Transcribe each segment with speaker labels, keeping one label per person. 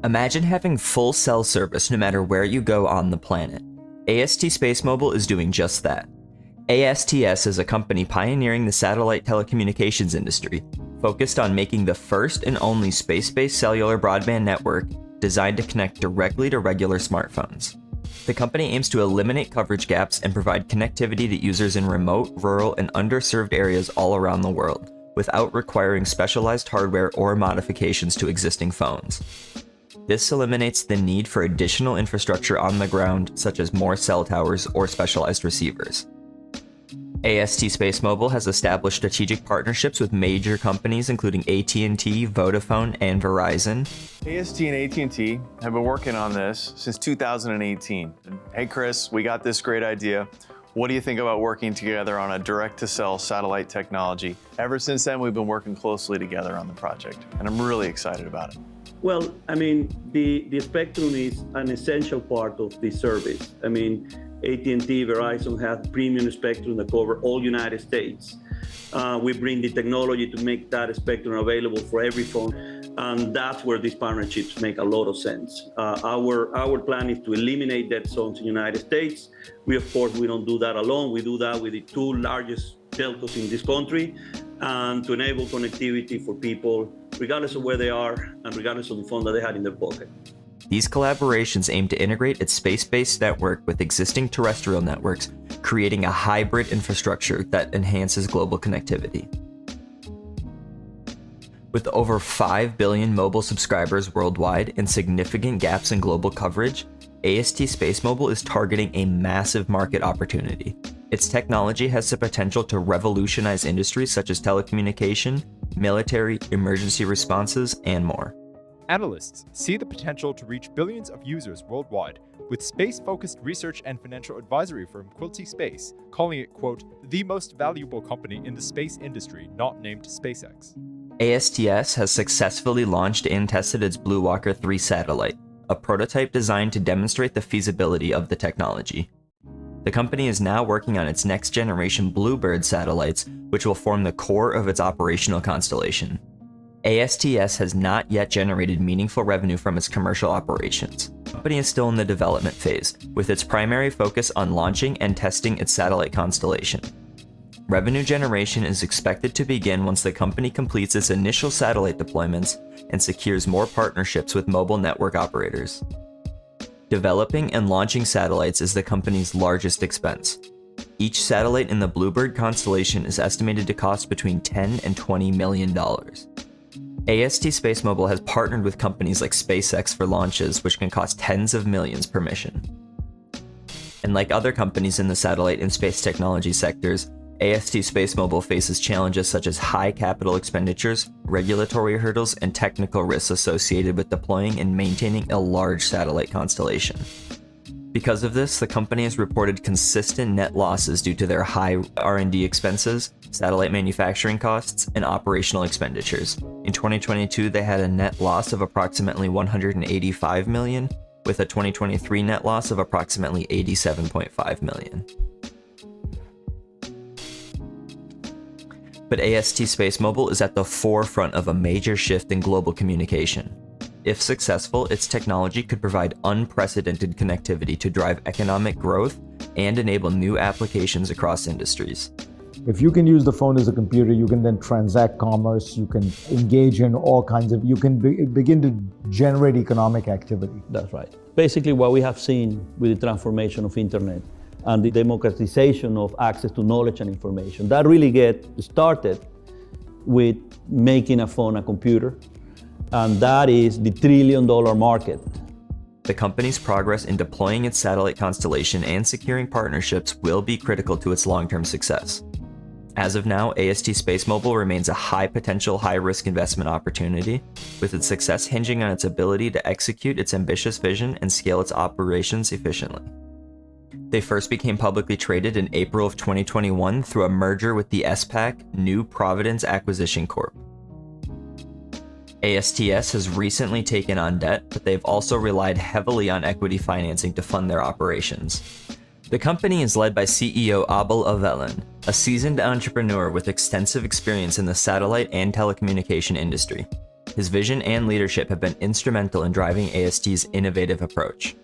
Speaker 1: Imagine having full cell service no matter where you go on the planet. AST Spacemobile is doing just that. ASTS is a company pioneering the satellite telecommunications industry, focused on making the first and only space-based cellular broadband network designed to connect directly to regular smartphones. The company aims to eliminate coverage gaps and provide connectivity to users in remote, rural, and underserved areas all around the world, without requiring specialized hardware or modifications to existing phones. This eliminates the need for additional infrastructure on the ground, such as more cell towers or specialized receivers. AST Spacemobile has established strategic partnerships with major companies including AT&T, Vodafone, and Verizon.
Speaker 2: AST and AT&T have been working on this since 2018. Hey Chris, we got this great idea. What do you think about working together on a direct-to-cell satellite technology? Ever since then, we've been working closely together on the project, and I'm really excited about it.
Speaker 3: Well, I mean, the spectrum is an essential part of the service. I mean, AT&T, Verizon have premium spectrum that cover all United States. We bring the technology to make that spectrum available for every phone, and that's where these partnerships make a lot of sense. Our plan is to eliminate dead zones in the United States. We don't do that alone. We do that with the two largest telcos in this country, and to enable connectivity for people, regardless of where they are and regardless of the phone that they had in their pocket.
Speaker 1: These collaborations aim to integrate its space-based network with existing terrestrial networks, creating a hybrid infrastructure that enhances global connectivity. With over 5 billion mobile subscribers worldwide and significant gaps in global coverage, AST Spacemobile is targeting a massive market opportunity. Its technology has the potential to revolutionize industries such as telecommunication, military, emergency responses, and more.
Speaker 4: Analysts see the potential to reach billions of users worldwide, with space-focused research and financial advisory firm Quilty Space calling it, quote, the most valuable company in the space industry not named SpaceX.
Speaker 1: ASTS has successfully launched and tested its Blue Walker 3 satellite, a prototype designed to demonstrate the feasibility of the technology. The company is now working on its next-generation Bluebird satellites, which will form the core of its operational constellation. ASTS has not yet generated meaningful revenue from its commercial operations. The company is still in the development phase, with its primary focus on launching and testing its satellite constellation. Revenue generation is expected to begin once the company completes its initial satellite deployments and secures more partnerships with mobile network operators. Developing and launching satellites is the company's largest expense. Each satellite in the Bluebird constellation is estimated to cost between $10 and $20 million. AST Spacemobile has partnered with companies like SpaceX for launches, which can cost tens of millions per mission. And like other companies in the satellite and space technology sectors, AST Spacemobile faces challenges such as high capital expenditures, regulatory hurdles, and technical risks associated with deploying and maintaining a large satellite constellation. Because of this, the company has reported consistent net losses due to their high R&D expenses, satellite manufacturing costs, and operational expenditures. In 2022, they had a net loss of approximately $185 million, with a 2023 net loss of approximately $87.5 million. But AST Spacemobile is at the forefront of a major shift in global communication. If successful, its technology could provide unprecedented connectivity to drive economic growth and enable new applications across industries.
Speaker 5: If you can use the phone as a computer, you can then transact commerce, you can engage in all kinds of, you can begin to generate economic activity.
Speaker 6: That's right. Basically what we have seen with the transformation of internet and the democratization of access to knowledge and information, that really get started with making a phone a computer, and that is the $1 trillion market.
Speaker 1: The company's progress in deploying its satellite constellation and securing partnerships will be critical to its long-term success. As of now, AST Spacemobile remains a high-potential, high-risk investment opportunity, with its success hinging on its ability to execute its ambitious vision and scale its operations efficiently. They first became publicly traded in April of 2021 through a merger with the SPAC New Providence Acquisition Corp. ASTS has recently taken on debt, but they've also relied heavily on equity financing to fund their operations. The company is led by CEO Abel Avellan, a seasoned entrepreneur with extensive experience in the satellite and telecommunication industry. His vision and leadership have been instrumental in driving AST's innovative approach.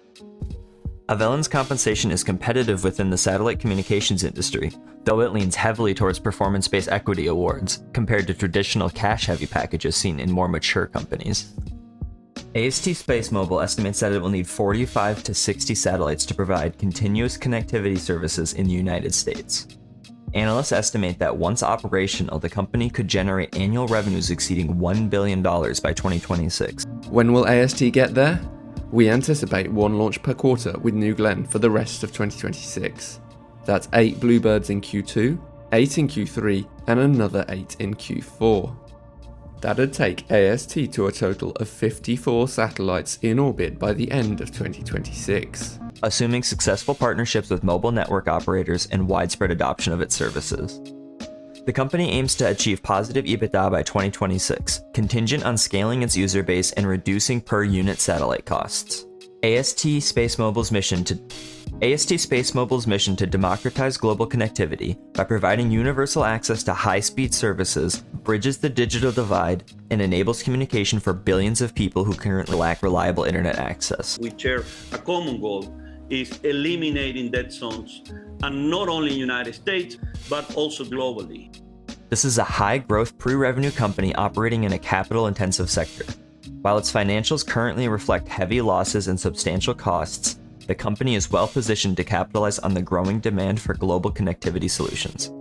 Speaker 1: Avelin's compensation is competitive within the satellite communications industry, though it leans heavily towards performance-based equity awards compared to traditional cash-heavy packages seen in more mature companies. AST Spacemobile estimates that it will need 45 to 60 satellites to provide continuous connectivity services in the United States. Analysts estimate that once operational, the company could generate annual revenues exceeding $1 billion by 2026.
Speaker 7: When will AST get there? We anticipate one launch per quarter with New Glenn for the rest of 2026. That's 8 Bluebirds in Q2, 8 in Q3, and another 8 in Q4. That'd take AST to a total of 54 satellites in orbit by the end of 2026.
Speaker 1: Assuming successful partnerships with mobile network operators and widespread adoption of its services. The company aims to achieve positive EBITDA by 2026, contingent on scaling its user base and reducing per unit satellite costs. AST Spacemobile's mission to democratize global connectivity by providing universal access to high-speed services, bridges the digital divide, and enables communication for billions of people who currently lack reliable internet access.
Speaker 3: We share a common goal, is eliminating dead zones, and not only in the United States, but also globally.
Speaker 1: This is a high-growth pre-revenue company operating in a capital-intensive sector. While its financials currently reflect heavy losses and substantial costs, the company is well positioned to capitalize on the growing demand for global connectivity solutions.